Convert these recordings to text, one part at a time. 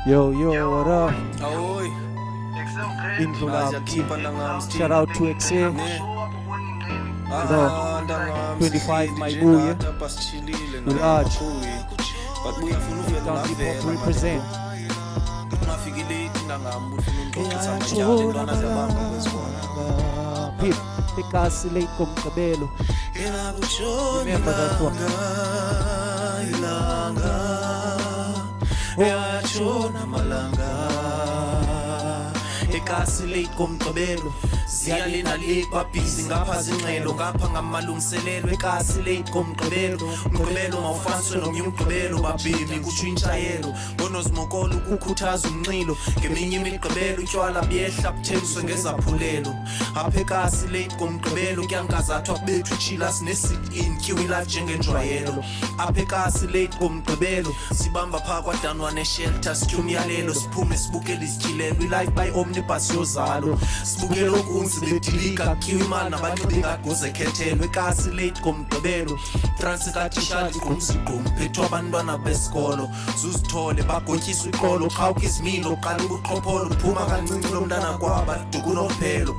Yo, what up? Ahoy. Ndlulamthi. Shout out to Ekse. 25 my boy. With Arch. Down people to represent. Pip, Ekse late come cabelo. Remember that one. Ekse late komgqibelo ziyalina le kwabhizi ngapha zinxelo ngapha ngamalungiselelo ekase late komgqibelo umgqibelo mawufaniswe nomnye umgqibelo babili kutsho intshayelo ngonozimokolo ukukhuthaza umnxilo ngeminye imigqibelo utywala buyehla buthengiswe ngezaphulelo apha ekase late komgqibelo kuyankazathwa kubethu itshila sine-sit-in kiwi life njengenjwayelo apha ekase late komgqibelo sibamba phaa kwadanwa neshelter sitya umyalelo siphume sibukele izityilelo ilife by omnibus yozalo sibukele okunzi bedilika kiwi imali nabanxibe ingagoze ekhethelwe ekase late komgqibelo transi katishali igqumsigqum phethwe abantwana besikolo zuzithole bagotyiswa iqolo qhawuka izimilo qala ubuqhopholo uphuma kancinci lo mntana kwaba duku nomphelo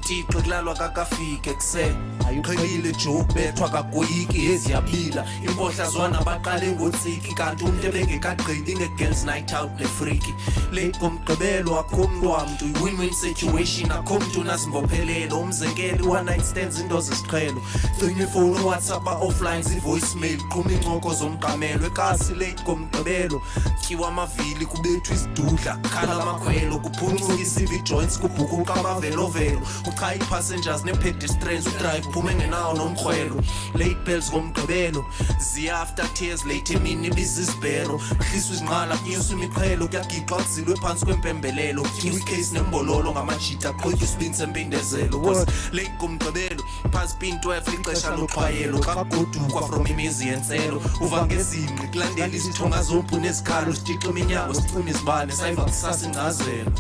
Thixo kulalwa kakafike Ekse ayuqhelile joke bethwa kagoyiki eziyabila impohla zwana baqale ngotsiki kanti umuntu ebengekagqibi nge-girls night out ne-freaky late komgqibelo akho mntu wamntu win-win situation akho mntu unazimbophelelo umzekeli one-night stands into zesiqhelo cinye ifowuni uwhatsapp offline zi-voicemail qhuma iincoko zomqamelo ekasi late komgqibelo tyiwa amavili kubethwa izidudla khala amakhwelo kuphuncuka i-cv joints kubhukuqa amavelovelo uchayi passengers ne-pedestrians udrive phume ngenawo nomkrwelo late bells komgqibelo ziya-after tears late emini ibiza izibhero kuhliswa izinqala kunyuswa imiqhelo kuyagixa kuzilwe phantsi kwempembelelo kutyiwa icase nembololo ngamajita aqhotya isibini sempindezelo was late komgqibelo phantsi pin 12 ixesha loxhwayelo xa kugodukwa from imizi yentselo uva ngezinqi kulandela izithonga zompu nezikhalo sitixa iminyango sicima izibane sayiva kusasa ingcazelo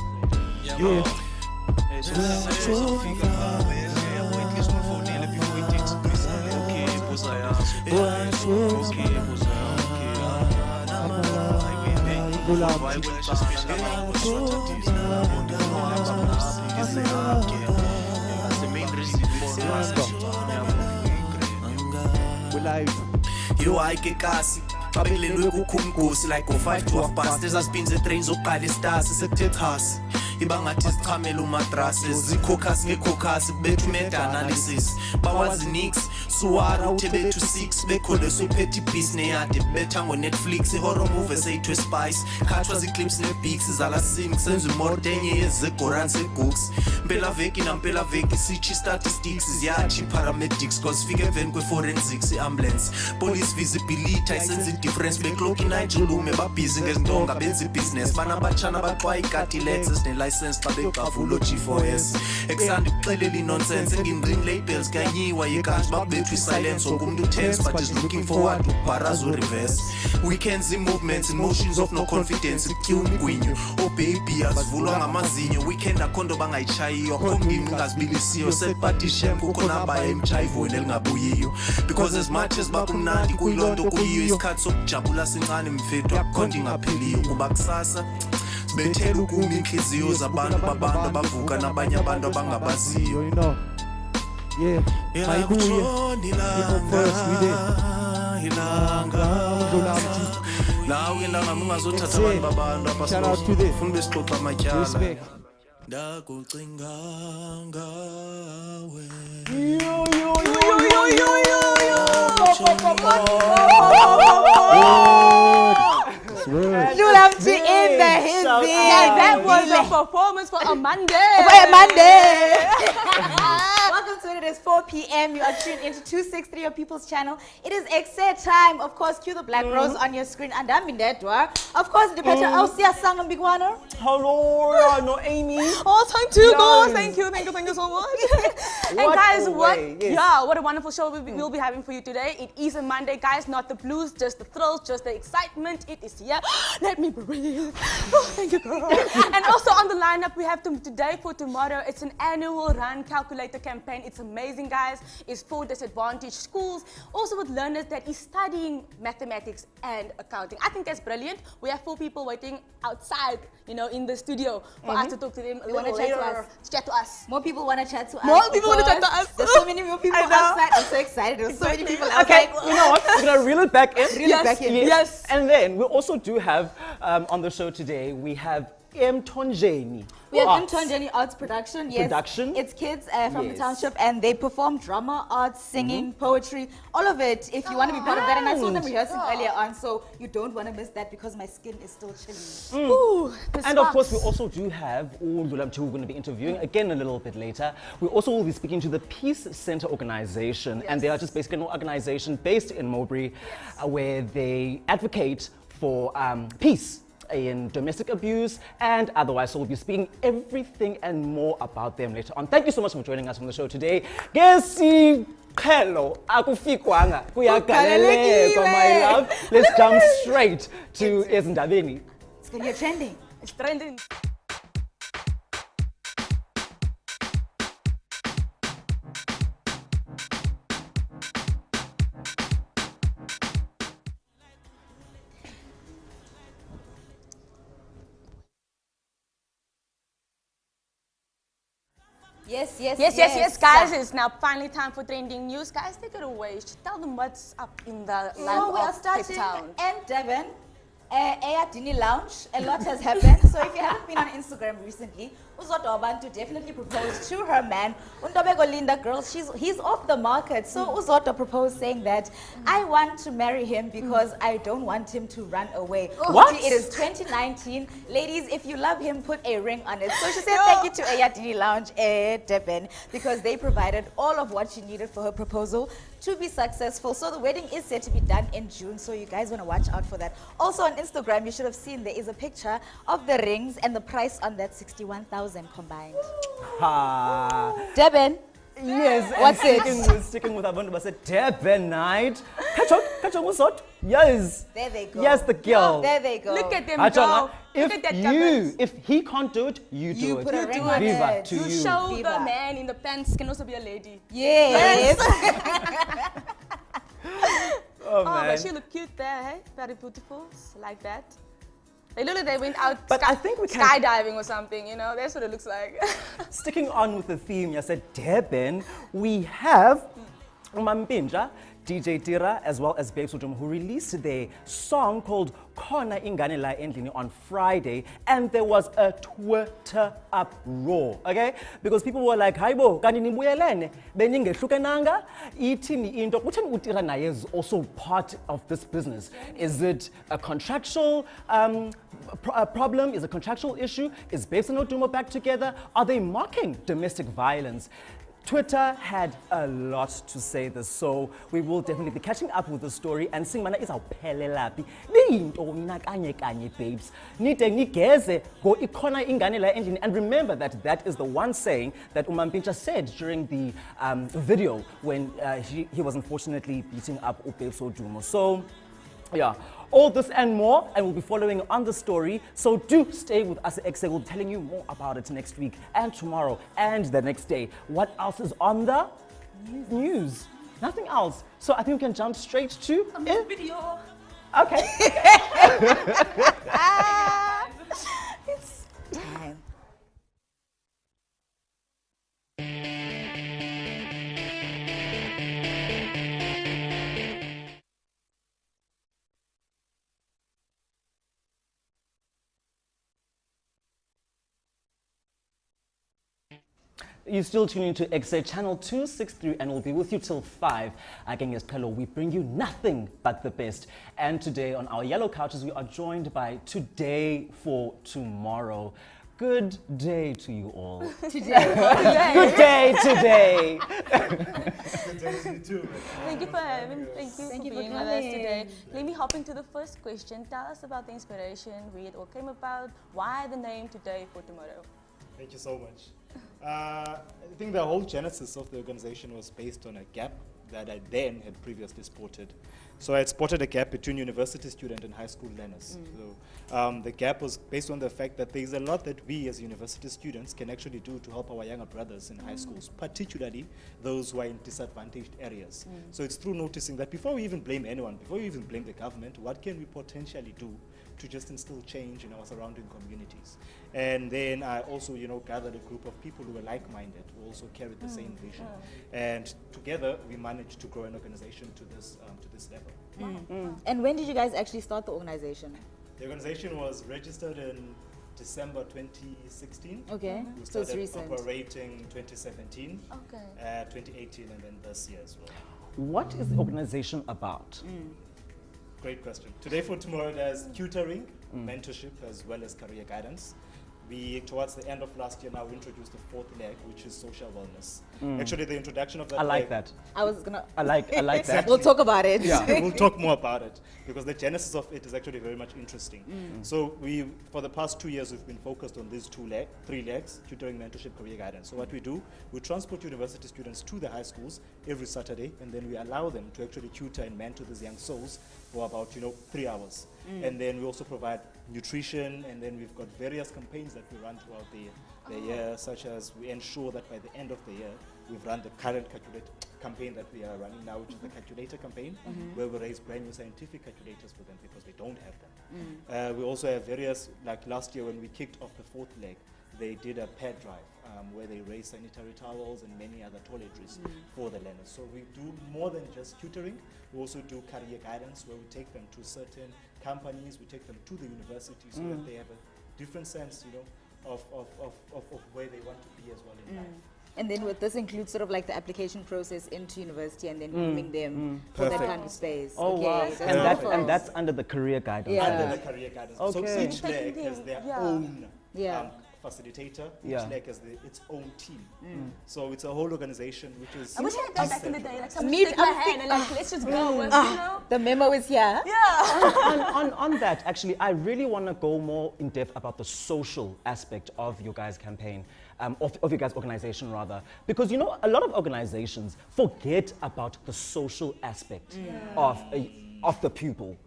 Yo ayike kasi xabelelwe kukho umgosi like go-5 to half past ezazipini zetrain zokuqala estasi sekuthe chasi ibangathi zichamela umatrasi zikhokasi ngekhokasi kubetha umeda analysis bawazi nix suwara uthe bethu 6 bekholeswe iphethe ibhisi neyade betha ngo-Netflix i-horror movie eseyithwe spice khathwa ziclips ne-beaks zalasim kusenza imorde enye yezegoran segooks mpelaveki nampelaveki sitshi statistics ziyathi paramedics cause fike emveni kwe-forensics i-ambulance police visibility ayisenza i-difference bekloki nayijulume babhizi ngezindonga benza ibhizinesi banabatshana baxwaya ikatilex license xa beqavulo G4S ekusanda ukuxelela inonsense engingqini labels kanyiwa yekanti babethu isilence ngomuntu tense but is looking forward ukubharazo reverse weekends movements and motions of no confidence kutyiwa umgwinyo baby azivulwa ngamazinyo weekend akhondo bangayichayiyo khombini ngazibilisiyo setpatishem kukho nabaya emchayivweni elingabuyiyo because as much as bakumnandi kuyilonto kuyiyo isikhathi sokujabula sincane mfethu akukhonda ingapheliyo kuba kusasa bethela ukumi inhliziyo zabantu babantu abavuka nabanye abantu abangabaziyo You know. My boy. First we did. Ndlulamthi. Nawe ilanga ungazothatha abantu babantu Shout out to them. abafuna besixoxa amatyala Respect. ndakucinga ngawe Ndlulamthi in the hizzy. That was a performance for a Monday. Welcome to it. It is 4 p.m. You are tuned into 263 your People's Channel. It is Ekse time. Of course, cue the black rose on your screen. And I'm in that door. Of course, the better Ausia sang and Bigwana. Hello, no Amy. Oh, thank you, guys. Thank you so much. And guys, what a wonderful show we'll be having for you today. It is a Monday, guys. Not the blues, just the thrills, just the excitement. It is here. Let me breathe. Oh, thank you, girl. And also on the lineup, we have today for tomorrow. It's an annual run calculator campaign. It's amazing. amazing, guys, is for disadvantaged schools, also with learners that is studying mathematics and accounting. I think that's brilliant. We have 4 people waiting outside, you know, in the studio for us to talk to them a little later. Chat to us. More people want to chat to us. More people want to chat to us. There's so many more people outside. I'm so excited. There's so many people outside. Okay, you know what? We're gonna reel it back in. Yes. And then we also do have on the show today, we have Mtonjeni. We have Mtonjeni Arts Production. Yes. Production. It's kids from the Yes. township, and they perform drama, arts, singing, poetry, all of it. If you want to be part of that, and I saw them rehearsing earlier on, so you don't want to miss that because my skin is still chilly. Ooh, And of course, we also do have Ndlulamthi, who we're going to be interviewing again a little bit later. We also will be speaking to the Peace Center organization, and they are just basically an organization based in Mowbray, where they advocate for peace in domestic abuse and otherwise. So we'll be speaking everything and more about them later on. Thank you so much for joining us on the show today. Hello, akufikwanga kuyagaleleka, my love. Let's jump straight to Ezindabeni. It's going to be trending. it's trending. Yes, guys. It's now finally time for trending news. Guys, take it away. Tell them what's up in the So land we are of starting Cape Town. in Devon, Ayadini Lounge. A lot has happened. So if you haven't been on Instagram recently, Uzoto Abantu definitely proposed to her man. Undobeko Linda girl, he's off the market. So Uzoto proposed saying that I want to marry him because I don't want him to run away. What? It is 2019. Ladies, if you love him, put a ring on it. So she said thank you to Ayadini Lounge, Devon, because they provided all of what she needed for her proposal to be successful. So the wedding is set to be done in June, so you guys want to watch out for that. Also on Instagram, you should have seen there is a picture of the rings and the price on that 61,000 combined. Ha. Devon, Yes, What's and sticking with Abantu Basa Devon night. Kachong Usot. Yes. there they go. Yes, the girl. There they go. Look at them Achonga, go. Look at that government. if he can't do it, you do it. put a ring on Viva it. to You you. show Viva. the man in the pants can also be a lady. Yes. Oh, Oh, man. but she look cute there, hey? Very beautiful, like that. They look like they went out But I think we can- skydiving or something, you know? That's what it looks like. Sticking on with the theme, you said Devon, we have Mampinja, DJ Tira, as well as Babes Udum, who released their song called Kona Ingane La Endlini on Friday, and there was a Twitter uproar, okay? Because people were like, Haibo, kani nibuyelene, beningehlukenanga, itini into, kutheni uTira naye is also part of this business. Is it a contractual a problem? Is a contractual issue? Is Babes and Odumo back together? Are they mocking domestic violence? Twitter had a lot to say this, so we will definitely be catching up with the story and seeing mana izawuphelelapi liyintoni na kanye babes nide nigeze go ikhona ingane la endlini. And remember that is the one saying that Umampintsha said during the video when he was unfortunately beating up Babes Odumo. So yeah, all this and more, and we'll be following on the story. So do stay with us at Ekse. We'll be telling you more about it next week and tomorrow and the next day. What else is on the news? Nothing else. So I think we can jump straight to A video. Okay. It's time. You're still tuning to Ekse channel 263, and we'll be with you till 5. Again, yes, hello, we bring you nothing but the best. And today on our yellow couches, we are joined by Today for Tomorrow. Good day to you all. Today. Good day today. Thank you for having, thank you for being with us today. Let me hop into the first question. Tell us about the inspiration, where it all came about, why the name Today for Tomorrow? Thank you so much. I think the whole genesis of the organization was based on a gap that I then had previously spotted. So I had spotted a gap between university student and high school learners. So the gap was based on the fact that there's a lot that we as university students can actually do to help our younger brothers in high schools, particularly those who are in disadvantaged areas. So it's through noticing that before we even blame anyone, before we even blame the government, what can we potentially do to just instill change in our surrounding communities? And then I also, gathered a group of people who were like-minded, who also carried the same vision. And together, we managed to grow an organization to this level. And when did you guys actually start the organization? The organization was registered in December 2016. Okay, We so it's started recent. operating 2017, Okay. 2018, and then this year as well. What is the organization about? Great question. Today for Tomorrow, there's tutoring, mentorship, as well as career guidance. We, towards the end of last year now, introduced the fourth leg, which is social wellness. Actually, the introduction of that I like leg, that. I was gonna. I like that. We'll talk about it. Yeah. We'll talk more about it because the genesis of it is actually very much interesting. So for the past 2 years, we've been focused on these three legs, tutoring, mentorship, career guidance. So what we do, we transport university students to the high schools every Saturday, and then we allow them to actually tutor and mentor these young souls for about 3 hours. And then we also provide nutrition, and then we've got various campaigns that we run throughout the year, such as we ensure that by the end of the year, we've run the current campaign that we are running now, which is the calculator campaign, where we raise brand new scientific calculators for them because they don't have them. We also have various, like last year when we kicked off the fourth leg, they did a pad drive where they raised sanitary towels and many other toiletries for the learners. So we do more than just tutoring. We also do career guidance where we take them to certain companies, we take them to the university so that they have a different sense, of where they want to be as well in life. And then with this includes sort of like the application process into university and then grooming them for that Perfect. kind of space. Oh Okay, wow! that's And wonderful. that's under the career guidance. Yeah. Under the career guidance. So Okay. each leg has their Yeah. own Yeah. facilitator, Yeah. each leg has its own team. So it's a whole organization which is I wish I had that back in the day. Like someone Me take too. my I'm hand and like, let's just go. with, The memo is here. Yeah. on that, actually, I really want to go more in depth about the social aspect of your guys' campaign, of your guys' organization rather, because a lot of organizations forget about the social aspect of the pupil.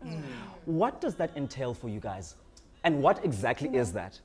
What does that entail for you guys, and what exactly is that?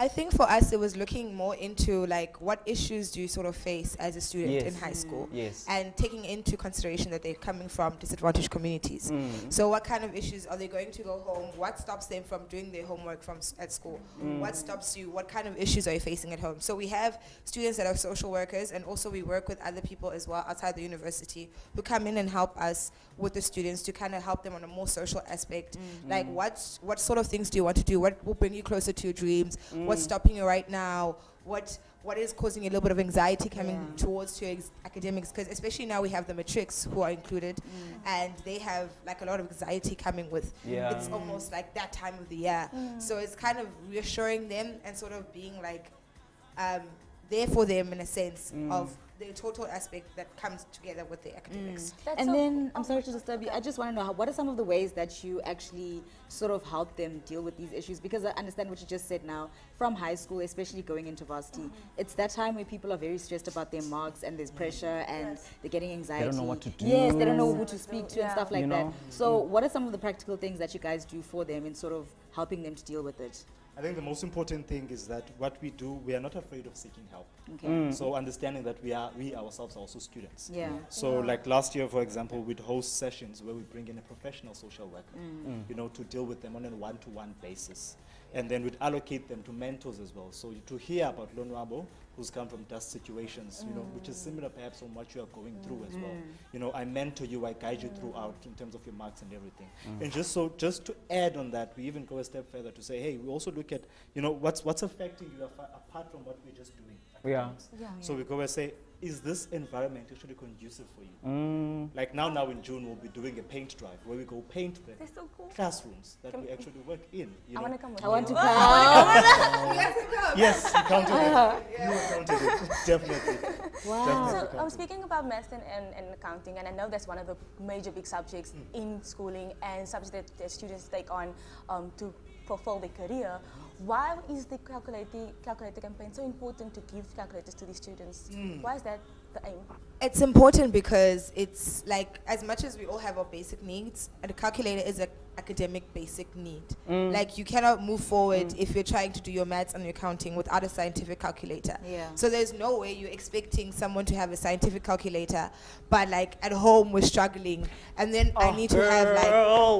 I think for us, it was looking more into like what issues do you sort of face as a student Yes. in high school, Yes. and taking into consideration that they're coming from disadvantaged communities. So what kind of issues are they going to go home? What stops them from doing their homework at school? What stops you? What kind of issues are you facing at home? So we have students that are social workers, and also we work with other people as well outside the university who come in and help us with the students to kind of help them on a more social aspect. Like what sort of things do you want to do? What will bring you closer to your dreams? What's stopping you right now? What is causing you a little bit of anxiety coming towards your academics? Because especially now we have the matrics who are included, and they have like a lot of anxiety coming with. Yeah. It's almost like that time of the year. So it's kind of reassuring them and sort of being like there for them in a sense of the total aspect that comes together with the academics. And then, I'm sorry to disturb you, I just want to know, what are some of the ways that you actually sort of help them deal with these issues? Because I understand what you just said now, from high school, especially going into varsity, it's that time where people are very stressed about their marks and there's pressure and they're getting anxiety. They don't know what to do. Yes, they don't know who to speak to and Yeah. stuff like You that. know? So what are some of the practical things that you guys do for them in sort of helping them to deal with it? I think the most important thing is that what we do, we are not afraid of seeking help. Okay. So understanding that we ourselves are also students. Yeah. So like last year, for example, we'd host sessions where we bring in a professional social worker, to deal with them on a one-to-one basis. And then we'd allocate them to mentors as well. So to hear about Lonwabo, who's come from dust situations, which is similar perhaps on what you are going through as well. I mentor you, I guide you throughout in terms of your marks and everything. And just to add on that, we even go a step further to say, hey, we also look at, what's affecting you apart from what we're just doing. Yeah. So we go and say, is this environment actually conducive for you? Like now in June, we'll be doing a paint drive where we go paint the That's so cool. classrooms that we actually work in. I want to come with I want to you. come. Yes, you counted it. You counted it. Definitely. Wow. Definitely So counted. speaking about math and accounting, and I know that's one of the major big subjects in schooling and subjects that the students take on to fulfill their career. Why is the calculator campaign so important to give calculators to these students? Why is that the aim? It's important because it's like, as much as we all have our basic needs, a calculator is an academic basic need. Like, you cannot move forward if you're trying to do your maths and your counting without a scientific calculator. Yeah. So there's no way you're expecting someone to have a scientific calculator, but like at home we're struggling, and then I need to have like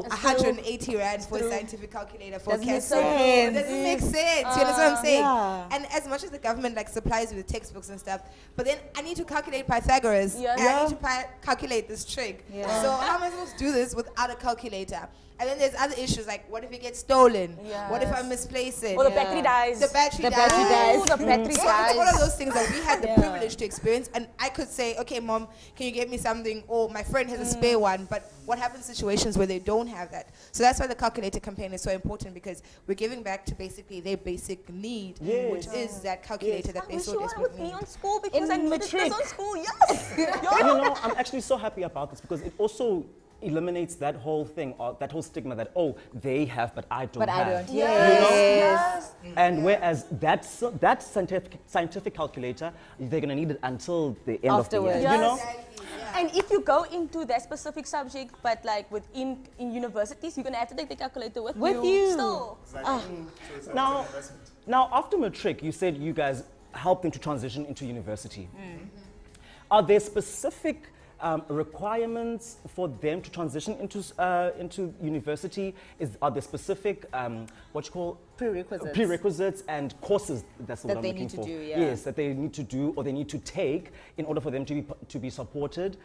180 rand for a scientific calculator for Doesn't make cancer. sense. It doesn't make sense. You understand what I'm saying? Yeah. And as much as the government like supplies you with textbooks and stuff, but then I need to calculate Pythagoras. Yeah. And I need to calculate this trig. Yeah. So how am I supposed to do this without a calculator? And then there's other issues like, what if it gets stolen? What if I misplace it? Or the battery dies. The battery The dies. battery dies. Ooh, the battery So dies. it's one of those things that we had the privilege to experience, and I could say, okay, mom, can you get me something? Or my friend has a spare one. But what happens in situations where they don't have that? So that's why the calculator campaign is so important, because we're giving back to basically their basic need, which is that calculator that I they wish so you were with desperately me need. on school because I In needed matric. this on school. Yes. And I'm actually so happy about this because it also eliminates that whole thing, or that whole stigma that, oh, they have, but I don't But have. I don't. Yes. And whereas that scientific calculator, they're going to need it until the end Afterwards. of the year. You know? And if you go into that specific subject, but like in universities, you're gonna have to take the calculator with you. Still. Now, after matric, you said you guys helped them to transition into university. Are there specific requirements for them to transition into university? Are there specific what you call prerequisites and courses? That's what That I'm they looking need to for. do, yeah. Yes, that they need to do or they need to take in order for them to be supported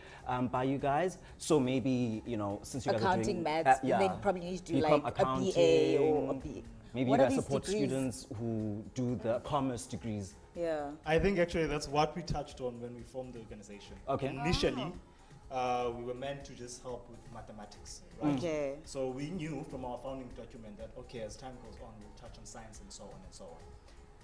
by you guys. So maybe, you know, since you guys are doing Accounting, maths, yeah, they probably need to do become like a BA or a accounting. B. Maybe What you are guys these support degrees? students who do the commerce degrees. Yeah. I think actually that's what we touched on when we formed the organization. Okay. Initially, we were meant to just help with mathematics, right? Okay. So we knew from our founding document that, okay, as time goes on, we'll touch on science and so on and so on.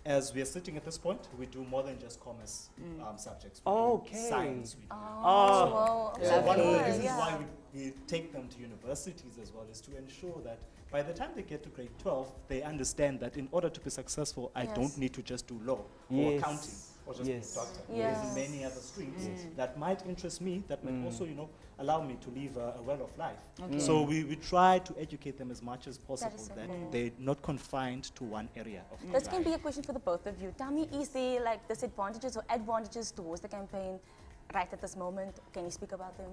As we are sitting at this point, we do more than just commerce subjects. We Okay. do science. We do. Well, So one of the Lovely. reasons why we take them to universities as well is to ensure that by the time they get to grade 12, they understand that in order to be successful, I don't need to just do law or Yes. accounting or just Yes. be a doctor. Yes. There's many other streams that might interest me, that might also, you know, allow me to live a well of life. So we try to educate them as much as possible so that cool. they're not confined to one area of This life. can be a question for the both of you. Tell me, is there like disadvantages or advantages towards the campaign right at this moment? Can you speak about them?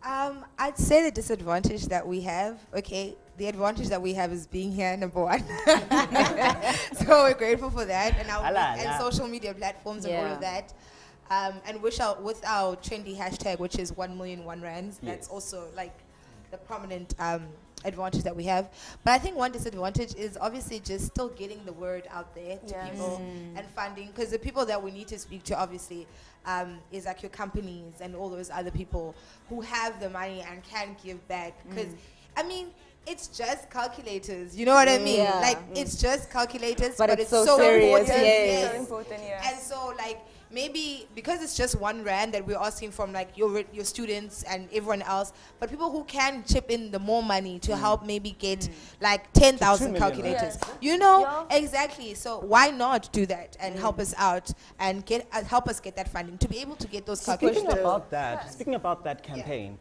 I'd say the disadvantage that we have, okay, the advantage that we have is being here, number one. So we're grateful for that, and and social media platforms and all of that. And with our trendy hashtag, which is 1,000,001 rands, that's also like the prominent advantage that we have. But I think one disadvantage is obviously just still getting the word out there to people and funding, because the people that we need to speak to obviously is like your companies and all those other people who have the money and can give back. Because I mean, it's just calculators, you know what I mean? Yeah. Like it's just calculators, But but it's it's so so serious, important. yes. So important, yeah. And so like maybe because it's just 1 rand that we're asking from like your students and everyone else, but people who can chip in the more money to help maybe get like 10,000 million calculators. Yes. You know, Yeah. exactly. So why not do that and help us out and help us get that funding to be able to get those calculators. Speaking about that campaign,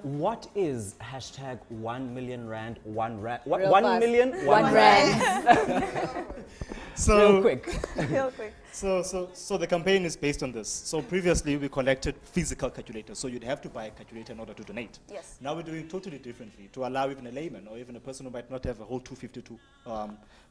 what is hashtag 1,000,000 rand, 1 rand, Real 1 fast. million, 1 rand. So real quick. Real quick. So the campaign is based on this. So previously we collected physical calculators, so you'd have to buy a calculator in order to donate. Yes. Now we're doing it totally differently to allow even a layman or even a person who might not have a whole 250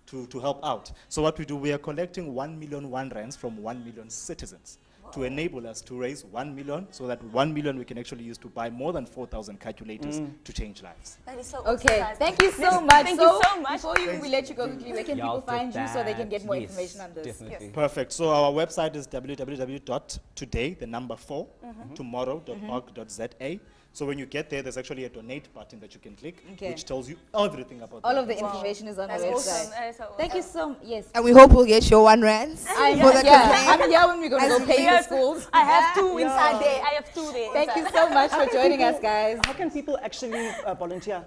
to help out. So what we do, we are collecting 1,000,001 rands from 1,000,000 citizens to enable us to raise 1 million, so that 1 million we can actually use to buy more than 4,000 calculators to change lives. That is so Okay, awesome, guys. thank you so much. Thank you so much. Before we let you go quickly, where can people find you so they can get more Yes, information on this? Definitely. Perfect. So our website is www.today.tomorrow.org.za. So when you get there, there's actually a donate button that you can click, Okay. which tells you everything about All of the organization. information is on the That's website. awesome. That is so awesome. Thank you so much. Yes. And we hope we'll get your 1 rands. I'm for the campaign. I'm here when we're going to go pay the schools. I have two inside there. I have two there. Thank you so much for joining us, guys. How can people actually volunteer?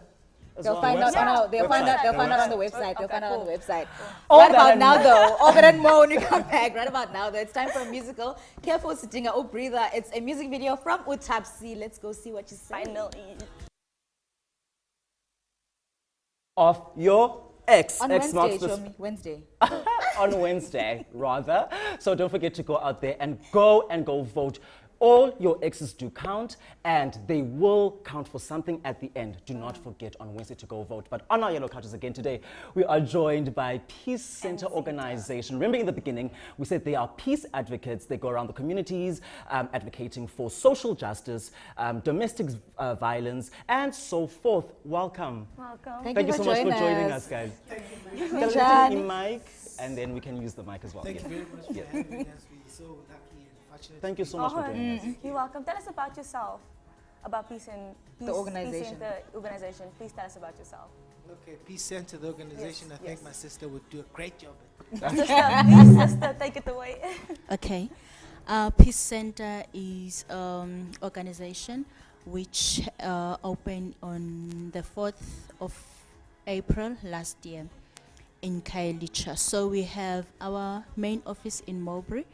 as They'll well? find out. Website? They'll find out. They'll find out on the Website. website. They'll Okay, find out on the cool. website. All Right that about and now, more. though. All that and more when you come back. Right about now, though. It's time for a musical. Careful Sitting Up Breather. It's a music video from Utapsi. Let's go see what you say. Finally. Of your ex. On Ex marks Wednesday, the show me. Wednesday. on Wednesday, rather. So don't forget to go out there and go vote. All your exes do count, and they will count for something at the end. Do not forget on Wednesday to go vote. But on our yellow couches again today, we are joined by Peace Center Organization. Remember in the beginning, we said they are peace advocates. They go around the communities advocating for social justice, domestic violence, and so forth. Welcome. Welcome. Thank Thank you you so for much for joining joining us. us, guys. Good Tell job. me mic, and then we can use the mic as well. Thank Yeah. you very much for having us. We're so lucky and fortunate. Thank you so much for joining us. You're welcome. Tell us about yourself, about Peace and Peace, organization. Peace Center organization. Please tell us about yourself. Okay, Peace Center, the organization, Yes, I think yes. my sister would do a great job at. Sister, please, sister, take it away. Okay. Peace Center is organization which opened on the 4th of April last year in Khayelitsha. So we have our main office in Mowbray,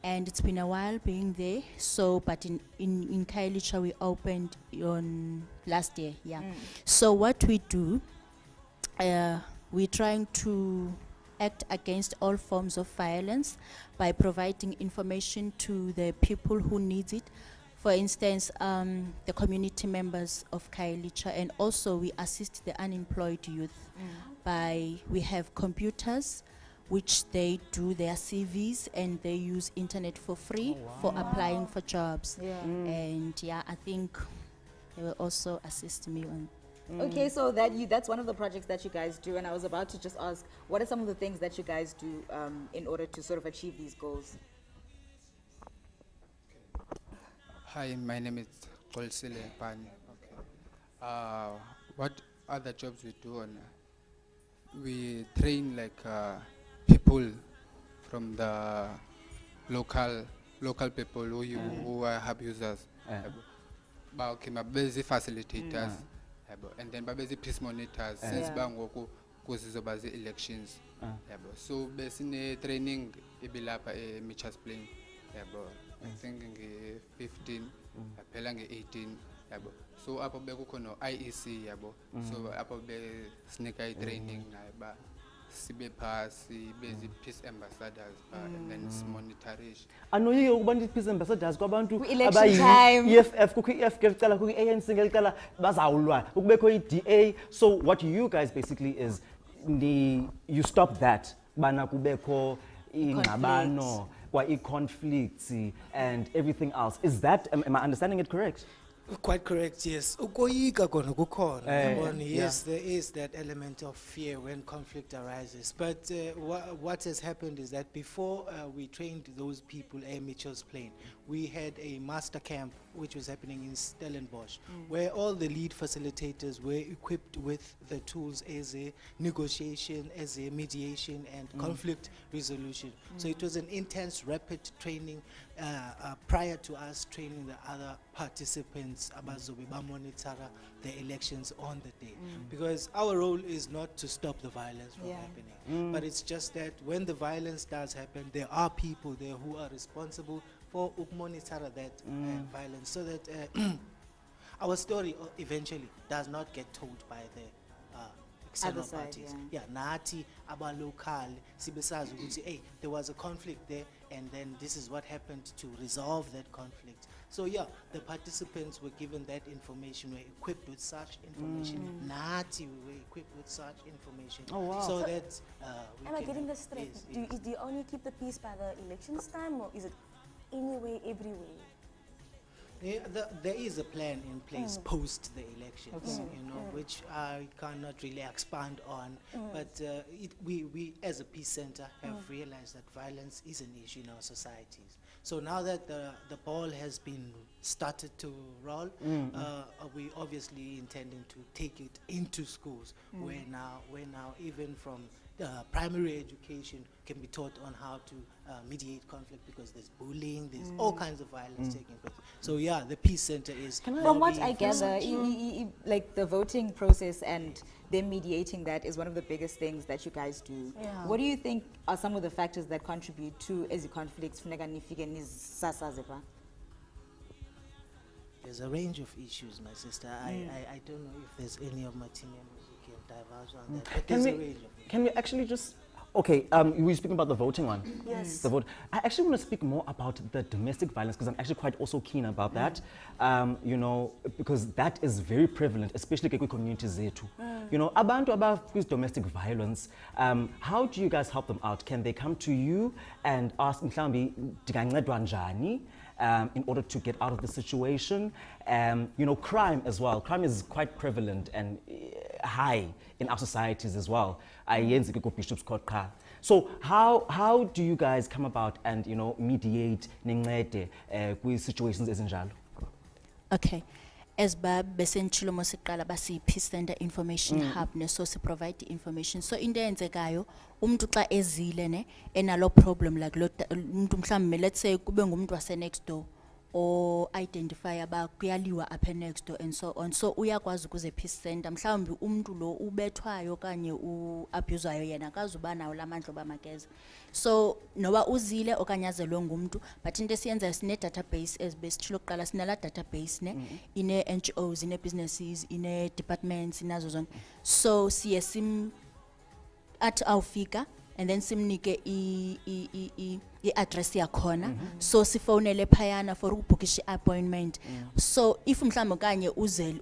and it's been a while being there. So, but in Khayelitsha we opened on last year, yeah. So what we do, we're trying to act against all forms of violence by providing information to the people who need it. For instance, the community members of Khayelitsha, and also we assist the unemployed youth by, we have computers which they do their CVs, and they use internet for free for applying for jobs. Yeah. And yeah, I think they will also assist me on. Okay, so that's one of the projects that you guys do, and I was about to just ask, what are some of the things that you guys do in order to sort of achieve these goals? Hi, my name is Ndlulamthi. Okay. What other jobs we do on? We train like people from the local people who are hub users. Okay, busy facilitators, and then busy peace monitors. Since bangoku kuzizoba elections. So basically training ibilapa Mitchell's playing. I think in 15, phela nge-18 yabo. So apho bekukhona IEC yabo. So apho be sneak eye training naye ba sibe phasi bezi peace ambassadors and then monitarish. Anoyike ukuba peace ambassadors kwabantu Kwi-election time. EFF kukho EFF ngecala kukho ANC ngecala bazawulwa ukubekho iDA. So what you guys basically is you stop that bana kubekho ingxabano kwa conflicts and everything else. Is that am I understanding it correct? Quite correct, yes. Ukoyika kona kukhona, yabona. Yes, there is that element of fear when conflict arises. But what has happened is that before we trained those people at Mitchell's Plain, we had a master camp which was happening in Stellenbosch, where all the lead facilitators were equipped with the tools as a negotiation, as a mediation, and conflict resolution. So it was an intense, rapid training prior to us training the other participants abazobe monitor the elections on the day. Because our role is not to stop the violence from happening, but it's just that when the violence does happen, there are people there who are responsible for monitor that violence, so that our story eventually does not get told by the external Other side, parties. Yeah, nati aba local sibesazi ukuthi hey, there was a conflict there, and then this is what happened to resolve that conflict. So yeah, the participants were given that information, were equipped with such information. Nati we were equipped with such information. Oh, wow. So that we Am I can- getting this straight? yes, Do you only keep the peace by the elections time, or is it anyway, everywhere? There is a plan in place post the elections, which I cannot really expand on. But we, as a peace center, have realized that violence is an issue in our societies. So now that the ball has been started to roll, we obviously intending to take it into schools, where now even from primary education can be taught on how to mediate conflict, because there's bullying, there's all kinds of violence taking place. So yeah, yeah, the Peace Center is. From what I gather, like the voting process and them mediating that is one of the biggest things that you guys do. Yeah. What do you think are some of the factors that contribute to as conflicts? There's a range of issues, my sister. I don't know if there's any of my team members who can diverge on that, but there's a range of issues. Can we actually just... Okay, we were speaking about the voting one. Yes. The vote. I actually want to speak more about the domestic violence because I'm actually quite also keen about that. You know, because that is very prevalent, especially in communities zethu. You know, abantu with domestic violence, how do you guys help them out? Can they come to you and ask, mhlambi, ndingancedwa njani? In order to get out of the situation? You know, crime as well. Crime is quite prevalent and high in our societies as well. Bishop's Court. So how do you guys come about and, you know, mediate with situations as injalo? Okay. As besentshilo mosiqala basi Peace Center Information Hub ne so si provide the information. So into eyenzekayo umuntu xa ezile ne enalo problem like lo umuntu mhlawumbe let's say kube ngumuntu wase next door or identify kuyaliwa apha next door and so on. So uyakwazi ukuze Peace Center mhlawumbe umuntu lo ubethwayo kanye uabuzayo yena akazuba nawo lamandla bamakeza. So noba uzile okanye azelwe ngumuntu but into esiyenza sine database esibesithilo kuqala sinala database ne ine NGOs ine businesses ine departments inazo zonke. So siye sim at awufika and then simnike i-address yakhona. So sifonele phayana for ukubhukisha appointment. So if mhlawumbe kanye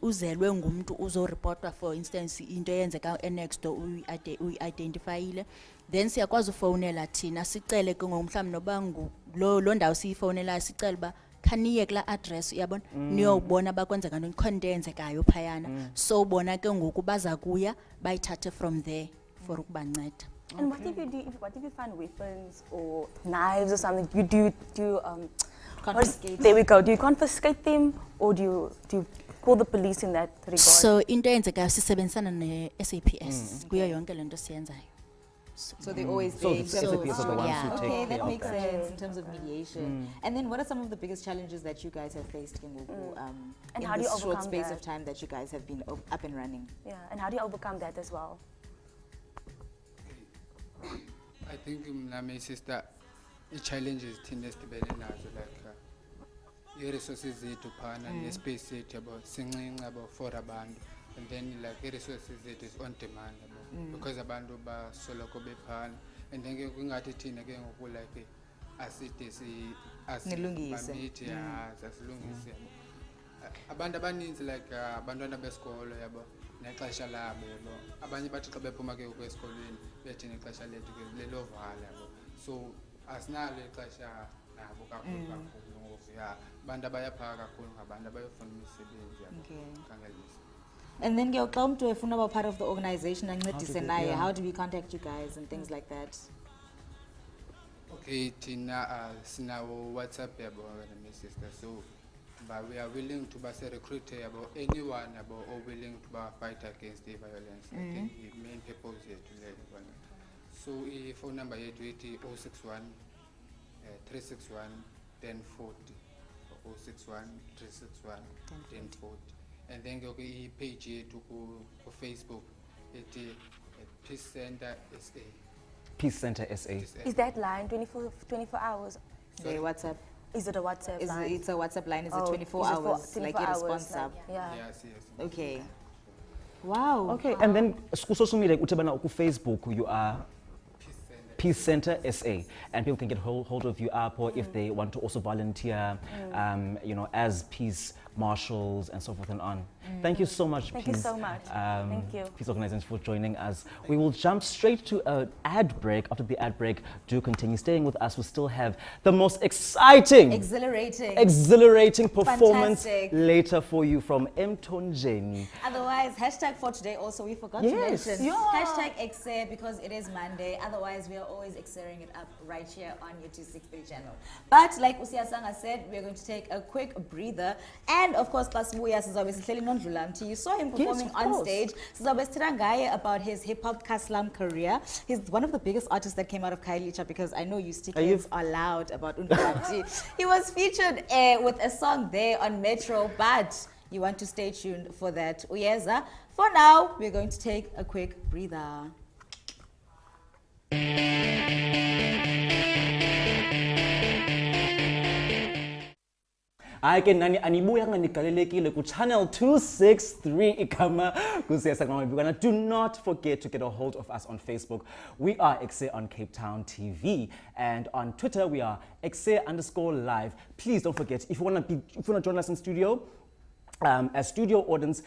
uzelwe ngumuntu uzoreportwa for instance into eyenzeka next door uyi-identifyile, then siyakwazi ufonela thina sicele ke ngomhlawumbe noba lo ndawo siyifonela sicela ba khaniye kula address uyabona niyobona bakwenzeka ntoni khona into eyenzekayo phayana. So bona ke ngoku baza kuya bayithathe from there for ukubanceda. And what if you do? What if you find weapons or knives or something? You do Confiscate. There we go. Do you confiscate them or do you call the police in that regard? So into eyenzekayo sisebenzisana ne SAPS kuyo yonke lento siyenzayo. So they always So they the SAPS are the ones who take okay, care that of makes that. sense in terms of mediation. And then what are some of the biggest challenges that you guys have faced And in how do you this short overcome space that? of time that you guys have been up and running? Yeah, and how do you overcome that as well? I think my sister, the challenges thina sidibene nazo like i-resources zethu phana ne-space sethu yabo sincinci yabo for abantu, and then like i-resources zethu is on demand yabo because abantu basoloko bephana, and then ke kungathi thina ke ngoku like aside Nilungise. sasilungise abantu abaninzi like abantwana besikolo yabo nexesha labo yabo abanye bathi xa bephuma ke kwesikolweni bethi nexesha lethu ke lelovala yabo, so asinalo ixesha nabo kakhulu ngoku ya abantu abayaphaka kakhulu ngabantu abayofuna imisebenzi yabo kangelisa. And then xa umuntu efuna uba part of the organization ancedise naye, how do we contact you guys and things like that? Okay, thina sinawo WhatsApp yabo my sister, so but we are willing to recruit anyone or willing to fight against the violence. I think the main purpose here to learn. So the phone number is 061 361 1040 061 361 1040, and then go the page here to go Facebook. It is Peace Center SA. Peace Center SA. Is that line 24 hours? The WhatsApp. Is it a WhatsApp line? It's a WhatsApp line. Is it Oh, 24 is it for hours? 24 like a hours, response like, up? yeah. Yes. Okay. Wow. Okay, and then social media, ku Facebook, you are Peace Center SA, and people can get hold of you up, or if they want to also volunteer, you know, as peace marshals and so forth and on. Thank you so much, Thank Peace. you so much. Thank you. Peace Organization, for joining us. We will jump straight to an ad break. After the ad break, do continue staying with us. We still have the most exciting, exhilarating performance Fantastic. later for you from Mtonjeni. Otherwise, hashtag for today also, we forgot to Yes. mention. Yeah. Hashtag Ekse, because it is Monday. Otherwise, we are always exerting it up right here on your 263 channel. But like Usiasanga said, we're going to take a quick breather. And And of course, Klasibuya sizabe sihleli noNdlulamthi. You saw him performing on stage. Sizabe sithira ngaye about his hip-hop Kaslam career. He's one of the biggest artists that came out of Kailicha, because I know you stickers are loud about Ndlulamthi. He was featured with a song there on Metro, but you want to stay tuned for that. Uyeza. For now, we're going to take a quick breather. Hayi ke nani anibuya nganigalelekile ku channel 263 igama kusiyasa ngamabikwana. Do not forget to get a hold of us on Facebook. We are Ekse on Cape Town TV, and on Twitter we are Ekse_live. Please don't forget, if you want to join us in studio, as studio audience.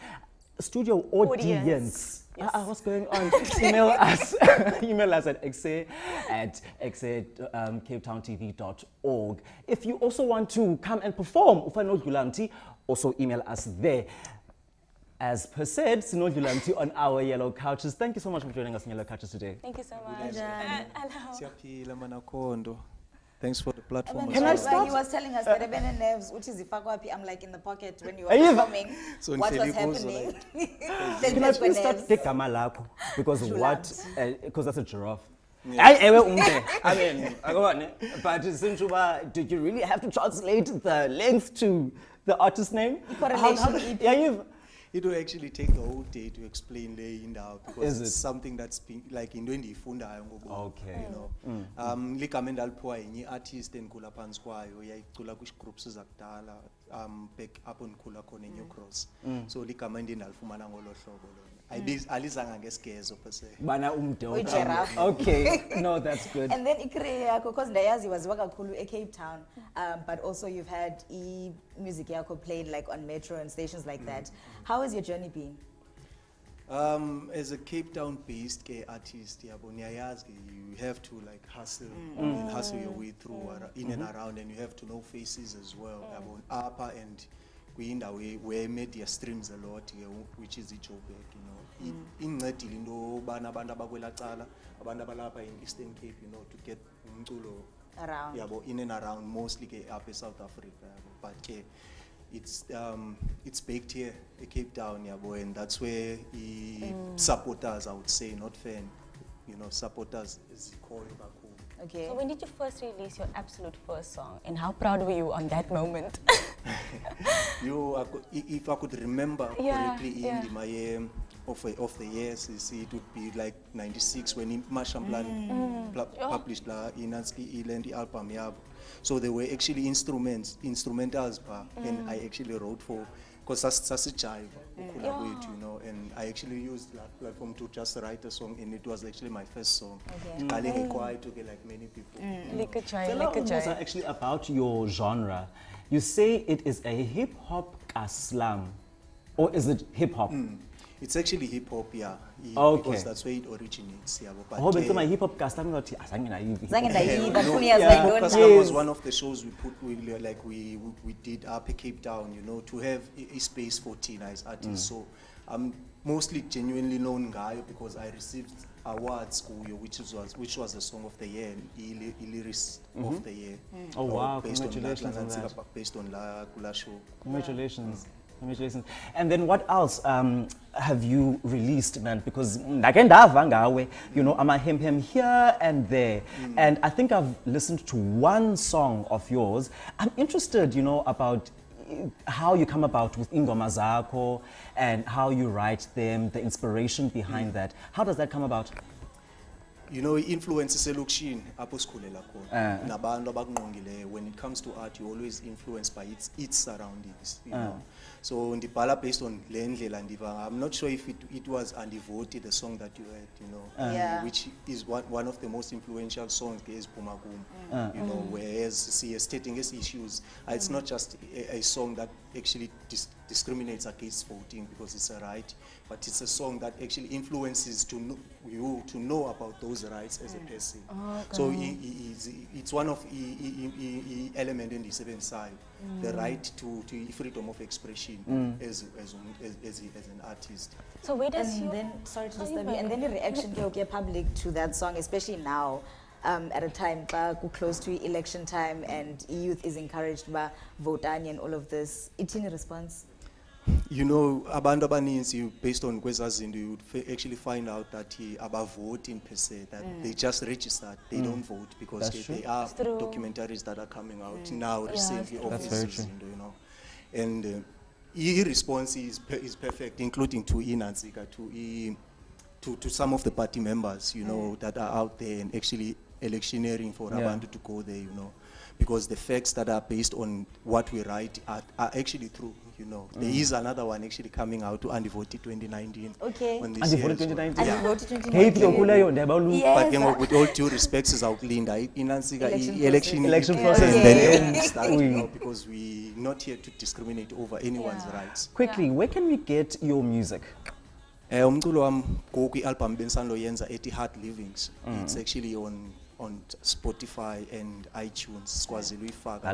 What's going on? Email us at ekse@capetowntv.org. If you also want to come and perform, Ndlulamthi, also email us there. As per said, Ndlulamthi on our yellow couches. Thank you so much for joining us on Yellow Couches today. Thank you so much. Thanks for the platform. Can I start? He was telling us that even nerves, which is ifakwapi, I'm like in the pocket when you were performing. So what was happening? Can I please start take Gamalako? Because because that's a giraffe. I mean, but since did you really have to translate the length to the artist name? It will actually take the whole day to explain laying out, because it's something that's been like in the funda. Okay. You know, likamendal poa any artist in kula panskwayo ya kula kush groups zakdala back up on kula kone new cross. So likamendal fumana ngolo hlobo. Alizanga ngesikezo per se. Bana Okay, no, that's good. And then ikre yako, because ndayazi was waka kulu Cape Town, but also you've had music yako played like on Metro and stations like that. How has your journey been? As a Cape Town based artist, you have to like hustle your way through in and around, and you have to know faces as well. Upper and we in the way where media streams a lot, which is JHB, you know. In bana banda bakwela cala, abanda balapa in Eastern Cape, you know, to get around. In and around, mostly up in South Africa. But it's baked here, Cape Town, and that's where supporters, I would say, not fan, you know, supporters is called back home. Okay. So when did you first release your absolute first song, and how proud were you on that moment? If I could remember correctly, in my year of the years, it would be like 96 when Mashamplan published in the album. So there were actually instrumentals, and I actually wrote for, because that's a jive, you know, and I actually used that platform to just write a song, and it was actually my first song. Calling quiet to get like many people. Tell us actually about your genre. You say it is a hip hop Kaslam, or is it hip hop? It's actually hip hop, yeah. Okay. Because that's where it originates. Yeah, but my hip hop Kaslam was one of the shows we put. We did up at Cape Town, you know, to have a space for teen-eyes artists. So I'm mostly genuinely known guy because I received awards, which was the song of the year, lyrics of the year. Oh wow! Based Congratulations on that. Based on La Kula show. Congratulations. Congratulations. And then what else have you released, man? Because you know, I'm a him here and there. And I think I've listened to one song of yours. I'm interested, you know, about how you come about with ingoma zako and how you write them, the inspiration behind that. How does that come about? You know, influence selukshini apho sikhulela khona nabantu abakunqongileyo. When it comes to art, you're always influenced by its surroundings, you know. So ndibhala based on le ndlela ndiva. I'm not sure if it was Andivoti, the song that you heard, you know, which is one of the most influential songs is Pumakum, you know, whereas stating its issues. It's not just a song that actually discriminates against voting because it's a right, but it's a song that actually influences you to know about those rights as a person. So it's one of the element in the seventh side, the right to freedom of expression as an artist. So where does and then sorry to disturb you, and then the reaction public to that song, especially now. at a time close to election time and youth is encouraged by votani and all of this. Itini response? You know, abantu abaninzi, based on kwezazinto, you would actually find out that about voting per se, that they just registered, they don't vote because they are documentaries that are coming out now recently of Izinto, you know. And response is perfect, including to Nanzika, to some of the party members, you know, that are out there and actually electioneering for abantu to go there, you know. Because the facts that are based on what we write are actually true, you know. There is another one actually coming out to Undivoti 2019. Okay. Undivoti 2019. Undivoti 2019. Yes. But with all due respects, is outlined. Election process. Then start, you know, because we're not here to discriminate over anyone's rights. Quickly, where can we get your music? Umculo wam go kwi-album bensando yenza ethi Heart Livings. It's actually on Spotify and iTunes. Skwazile uyifaka.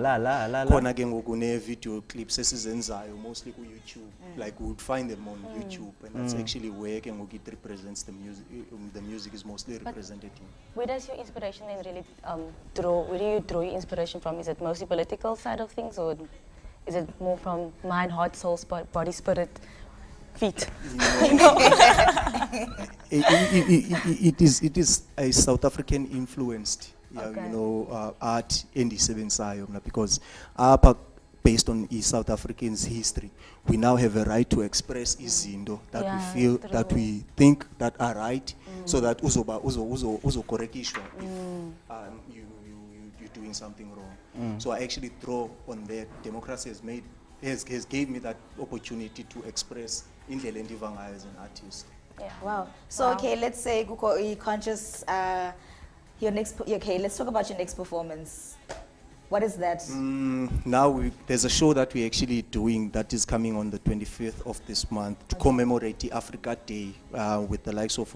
Khona ke ngoku ne video clips esizenzayo mostly ku YouTube. Like we would find them on YouTube, and that's actually where ke ngoku it represents the music. The music is mostly represented in. Where does your inspiration then really draw? Where do you draw your inspiration from? Is it mostly political side of things, or is it more from mind, heart, soul, body, spirit? Feet. It is a South African influenced, you know, art endisebenzayo because based on South Africans' history, we now have a right to express izinto that we feel that we think that are right, so that uzo correctishwa if you're doing something wrong. So I actually draw on that. Democracy has gave me that opportunity to express indlela endiva ngayo as an artist. Wow. So okay, let's say Guko conscious let's talk about your next performance. What is that? Now there's a show that we're actually doing that is coming on the 25th of this month to commemorate the Africa Day with the likes of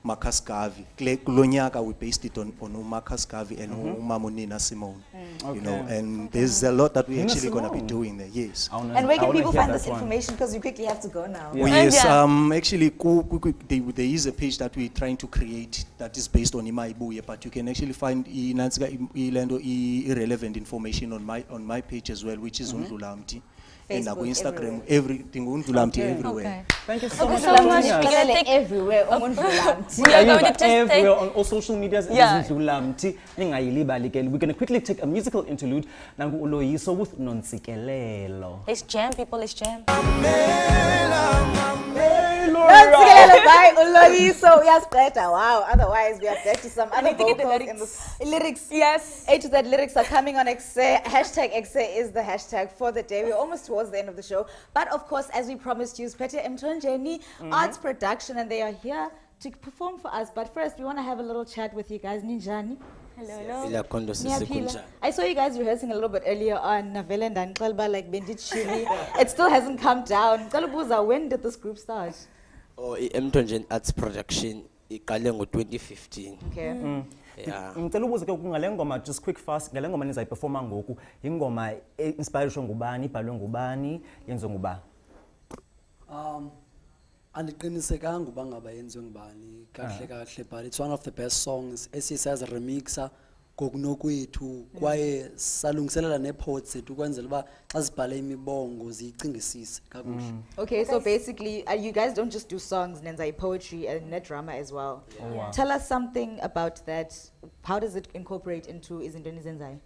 Marcus Garvey. Kulonyaka we based it on Marcus Garvey and Mamonina Simone. You know, and there's a lot that we're actually going to be doing there. Yes. And where can people find this information? Because we quickly have to go now. Oh, yes. Actually, there is a page that we're trying to create that is based on Imaibuye, but you can actually find irrelevant information on my page as well, which is Ndlulamthi. And Instagram, everything Ndlulamthi everywhere. Thank you so much. Everywhere, everywhere on all social medias. Ndlulamthi. We're going to quickly take a musical interlude. Nangu uloyiso with Nonsikelelo. Let's jam, people. Let's jam. By Uloyiso, yes, better. Wow. Otherwise, we have to some other vocals in the lyrics. Yes. A to Z lyrics are coming on Ekse. Hashtag Ekse is the hashtag for the day. We're almost towards the end of the show. But of course, as we promised you, Pete Mtonjeni, Arts Production, and they are here to perform for us. But first, we want to have a little chat with you guys. Ninjani. Hello. I saw you guys rehearsing a little bit earlier on Navela and Dankalba, like Bendit Shiri. It still hasn't come down. Kalabuza, when did this group start? Mtonjeni Arts Production iqale ngo-2015. Okay. Yeah. Ngicela ubuze ke ngale ngoma just quick fast ngale ngoma nizayiperforma ngoku ingoma inspiration ngubani ibhalwe ngubani yenziwe ngubani? Andiqinisekanga uba ngaba yenziwe ngubani kahle but it's one of the best songs esisazi remixer ngokunokwethu kwaye salungiselela nepots zethu ukwenzela uba xa sibhale imibongo ziyicingisise kakuhle. Okay, so basically you guys don't just do songs, nenza poetry and net drama as well. Wow. Tell us something about that. How does it incorporate into izinto nizenzayo?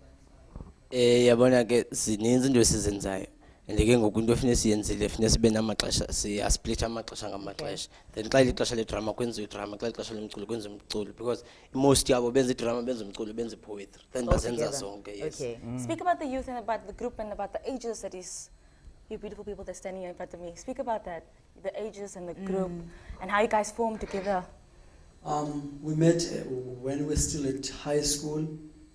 Yabona ke zininzi into esizenzayo. Ndike ngokunto ofuna siyenzile ofuna sibe namaxesha siyasplit amaxesha ngamaxesha. Then xa ilixesha ledrama kwenziwe idrama, xa ilixesha lomculo kwenziwe umculo because most yabo benza idrama benza umculo benza poetry. Then bazenza zonke. Yes. Okay. Speak about the youth and about the group and about the ages that is you beautiful people that's standing here in front of me. Speak about that, the ages and the group and how you guys formed together. We met when we were still at high school,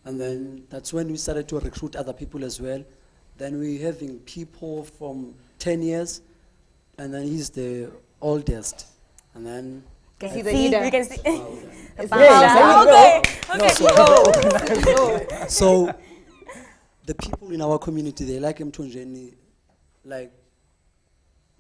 and then that's when we started to recruit other people as well. Then we're having people from 10 years, and then he's the oldest. And then Can see the leader. We can see. So the people in our community, they like Mtonjeni. Like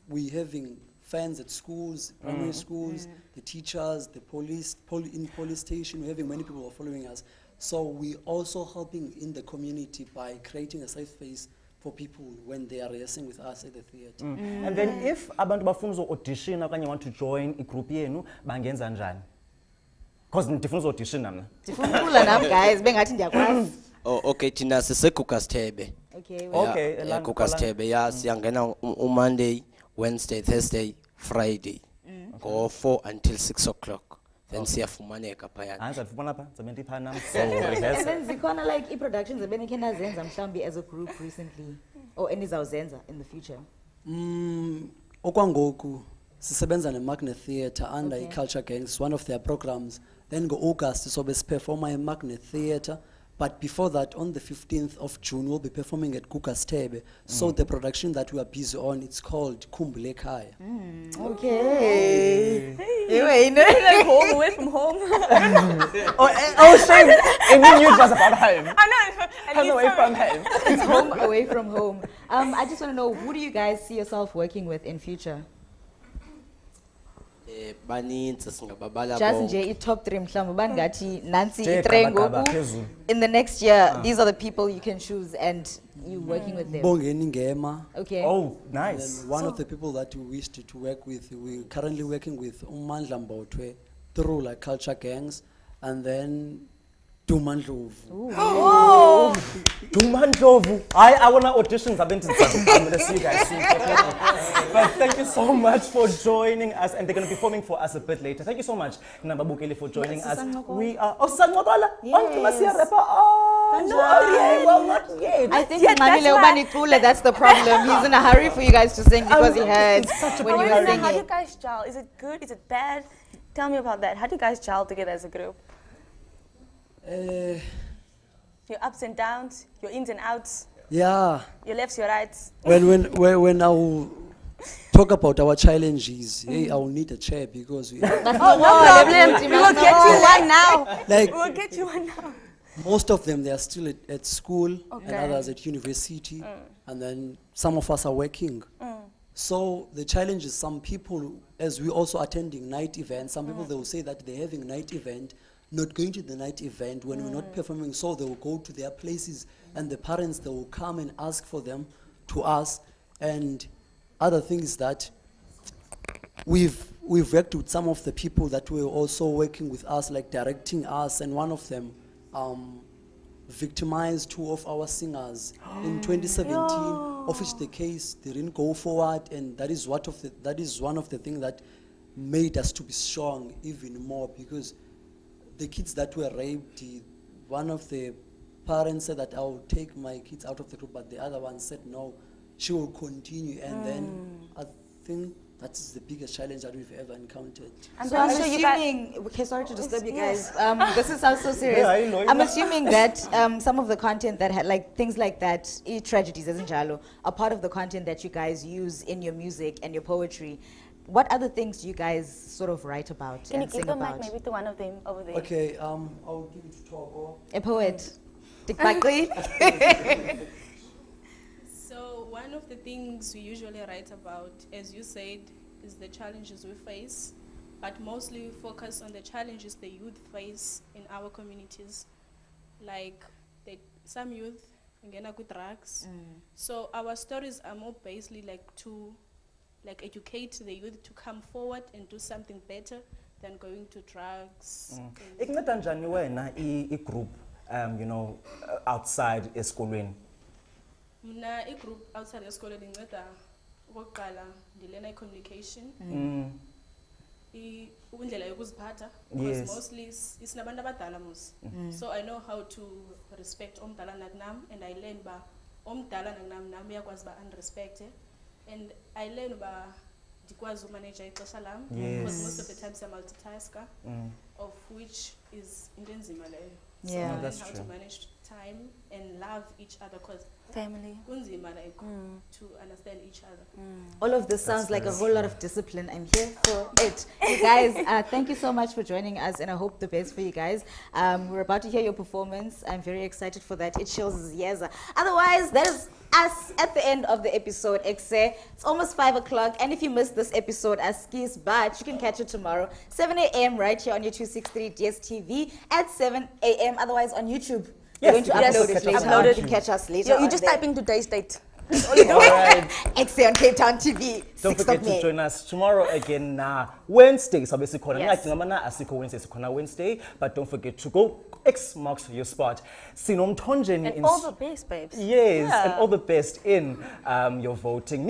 we having fans at schools, primary schools, the teachers, the police, in police station, we're having many people who are following us. So we also helping in the community by creating a safe space for people when they are rehearsing with us at the theatre. And then if abantu bafuna uzo-audition okanye want to join igroup yenu, bangenza njani? Because ndifuna uzo-audition mna. Ndifuna ukula nam guys bengathi ndiyakwazi. Oh, okay, thina sisegugastebe. Okay. Yeah, gugastebe. Yeah, siyangena Monday, Wednesday, Thursday, Friday. Go 4 until 6 o'clock. Then siyafumaneka phayana. Andizafumana pha, ndizobe ndipha nam. And then zikhona like i-productions ebenikhe nazenza mhlawumbi as a group recently or enizawuzenza in the future. Okwangoku sisebenza neMagnet Theatre under iCulture Gangs, one of their programs. Then go-August sobe siperforma eMagnet Theatre. But before that, on the 15th of June, we'll be performing at Gugastebe. So the production that we are busy on, it's called Khumbule Khaya. Okay. Like home, away from home. Shame. And we knew it was about home. I know. Home away from home. It's home away from home. I just want to know, who do you guys see yourself working with in future? Just nje top 3 mhlawumbe bangathi nansi i-3 ngoku. In the next year, these are the people you can choose and you working with them. Bongeni Ngema. Okay. Oh, nice. And one of the people that we wish to work with, we're currently working with Ndlulamthi through like Culture Gangs, and then Ndlulamthi. Oh. Ndlulamthi. I want to audition. I'm going to see you guys soon. But thank you so much for joining us, and they're going to be performing for us a bit later. Thank you so much, Nababukeli, for joining us. We are. Oh, Sangokola. Yes. Oh, no, well, not yet. I think that's the problem. He's in a hurry for you guys to sing because he heard when you were singing. How do you guys gel? Is it good? Is it bad? Tell me about that. How do you guys gel together as a group? Your ups and downs, your ins and outs. Yeah. Your lefts, your rights. When I will talk about our challenges, hey, I will need a chair because we. No problem. We will get you one now. Like, we will get you one now. Most of them, they are still at school, and others at university, and then some of us are working. So the challenge is some people, as we also attending night events, some people, they will say that they're having night event, not going to the night event when we're not performing, so they will go to their places, and the parents, they will come and ask for them to us. And other things that we've worked with some of the people that were also working with us, like directing us, and one of them victimized 2 of our singers in 2017, of which the case didn't go forward, and that is one of the things that made us to be strong even more, because the kids that were raped, one of the parents said that I will take my kids out of the group, but the other one said no, she will continue, and then I think that's the biggest challenge that we've ever encountered. So I'm assuming, okay, sorry to disturb you guys, this is sounds so serious. Yeah, I'm assuming that some of the content that had like things like that, tragedies as in Jalo, are part of the content that you guys use in your music and your poetry. What other things do you guys sort of write about Can and you sing give the about? mic maybe to one of them over there? Okay, I'll give it to Togo. A poet. Dick Buckley. So one of the things we usually write about, as you said, is the challenges we face, but mostly we focus on the challenges the youth face in our communities. Like some youth engena with drugs. So our stories are more basically like to educate the youth to come forward and do something better than going to drugs. Ikunceda njani wena i-group outside esikolweni? Mna i-group outside esikolweni inceda okokuqala ndilena i-communication. Indlela yokuziphatha, because mostly isinabantu abadala mos. So I know how to respect omdala nakunam, and I learn ba omdala nakunam nami uyakwazi ba unrespected. And I learn about ndikwazi umanage ixesha lam, because most of the times I'm multitasker, of which is into enzima leyo. So I learn how to manage time and love each other, because family to understand each other. All of this sounds like a whole lot of discipline. I'm here for it. You guys, thank you so much for joining us, and I hope the best for you guys. We're about to hear your performance. I'm very excited for that. It shows yes. Otherwise, that is us at the end of the episode, Ekse. It's almost 5 o'clock, and if you missed this episode, skis, but you can catch it tomorrow, 7 a.m. right here on your 263 DSTV at 7 a.m. Otherwise on YouTube. We're going to upload it later. You can catch us later. You just type in today's date. All right. Ekse on Cape Town TV. Don't forget to join us tomorrow again, Wednesday. So basically, Wednesday, but don't forget to go. X marks your spot. And all the best, babes. Yes, and all the best in your voting.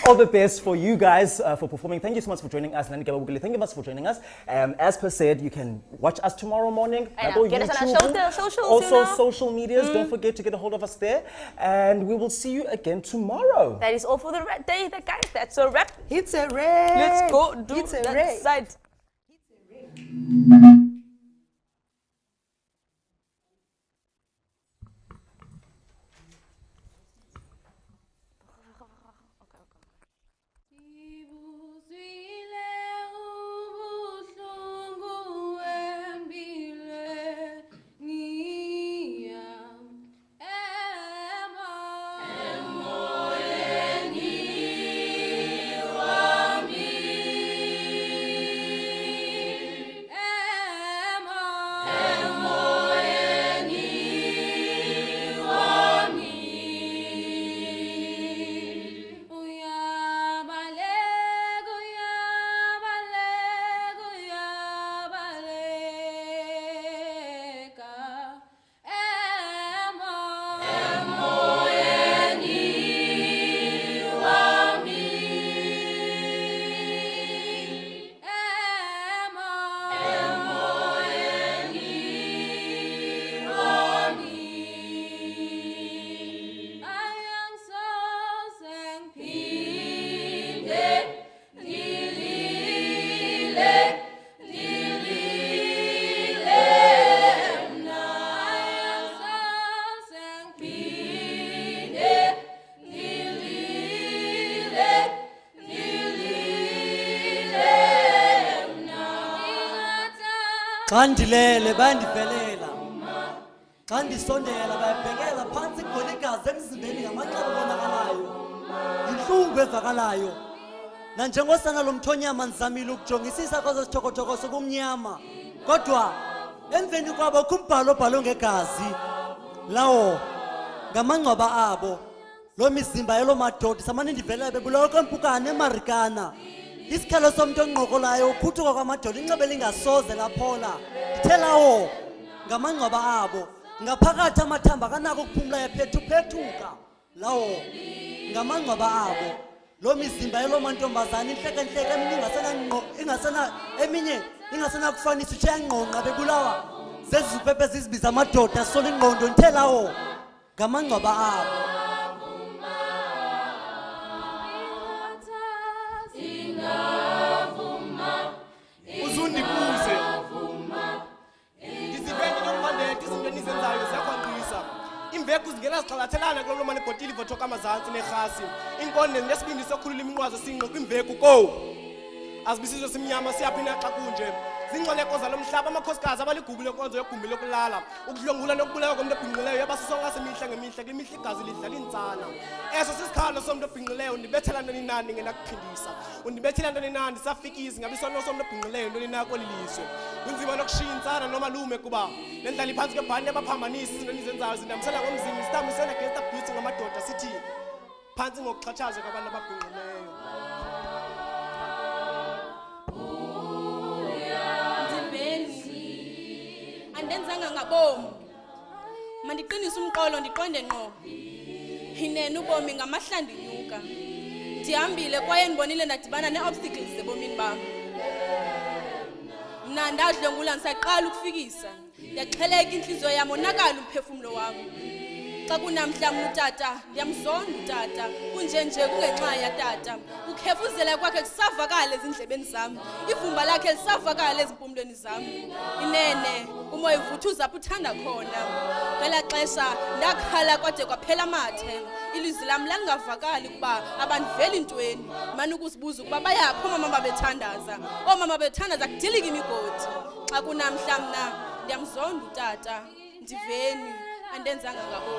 All the best for you guys for performing. Thank you so much for joining us. Thank you so much for joining us. As per said, you can watch us tomorrow morning. Get us on our socials. Also, social medias. Don't forget to get a hold of us there. And we will see you again tomorrow. That is all for the day, guys. That's a wrap. It's a wrap. Let's go do that side. Xandilele bandivelela. Xandisondela bayabhekela phansi khona igazi emzimbeni ngamanxeba bonakalayo. Inhlungu evakalayo. Na njengosana lomthonyama nizamile ukujongisisa kwazo sithokotoko sobumnyama. Kodwa emveni kwabo kumbhalo bhalo ngegazi. Lawo ngamangcwaba abo. Lo mizimba yelo madoda samani ndivela bebulawa kwempukane emarikana. Isikhalo somuntu onqokolayo ukhuthuka kwamadoda inxebe lingasoze laphola. Ndithelawo ngamangcwaba abo. Ngaphakathi amathamba kanako ukuphumla yaphethu-phethuka. Lawo ngamangcwaba abo. Lo mizimba yelo mantombazana inhleke-nhleke eminye ingasena kufanisa utshe yangqongqa bebulawa zezizupepe zizibiza amadoda sola ingqondo ndithelawo ngamangcwaba abo. Uzundibuze ndizibende nomandete izinto enizenzayo ziyakhwanqisa imvekhu zingena zixhalathelana kulo mane bhotile ivothoka amazantsi nerhasi inkonde nesibindi sokhulula iminqwazo sinqe kwimvekhu ko azibisizwe simnyama siyaphina xa kunje zingcoleko zalo mhlaba amakhosikazi abaligubu lenkonzo yegumbi lokulala ukudlwengula nokubulawa komuntu obhinqileyo yabasisonga semihla ngemihla kwimihla igazi lidla lintsana eso sisikhalo somuntu obhinqileyo undibethela ntoni nani ngenakuphindisa undibethela ntoni nani ndisafikisi ngabe isono somuntu obhinqileyo ntoni na kweli lizwe kunzima nokushiya intsana nomalume kuba nendlala iphansi kwebhani yabaphambanisi izinto enizenzayo zindamisela ngomzimba isitambisela gesta beauty ngamadoda sithi phantsi ngokuxhatshazwa kwabantu ababhinqileyo. Andenzanga ngabomi mandiqinise umqolo ndiqonde ngqo hinene ubomi ngamahlandi nyuka ndihambile kwaye ndibonile ndadibana nee-obstacles ebomini bam mna ndadlwengula ndisaqala ukufikisa ndiyaxheleka intliziyo yam onakala umphefumlo wam xa kunamhla utata ndiyamzonda utata kunjenje kungenxa yatata ukhefuzela kwakhe kusavakala ezindlebeni zam ivumba lakhe lisavakala ezimpumlweni zam inene umoya uvuthuza apho uthanda khona ngela xesha ndakhala kwade kwaphela amathe ilizwi lam langavakali ukuba abandiveli intweni mani ukusibuza ukuba bayaphi oomama babethandaza oomama bethandaza kudilika imigodi xa kunamhla mna ndiyamzonda utata ndiveni andenzanga ngabo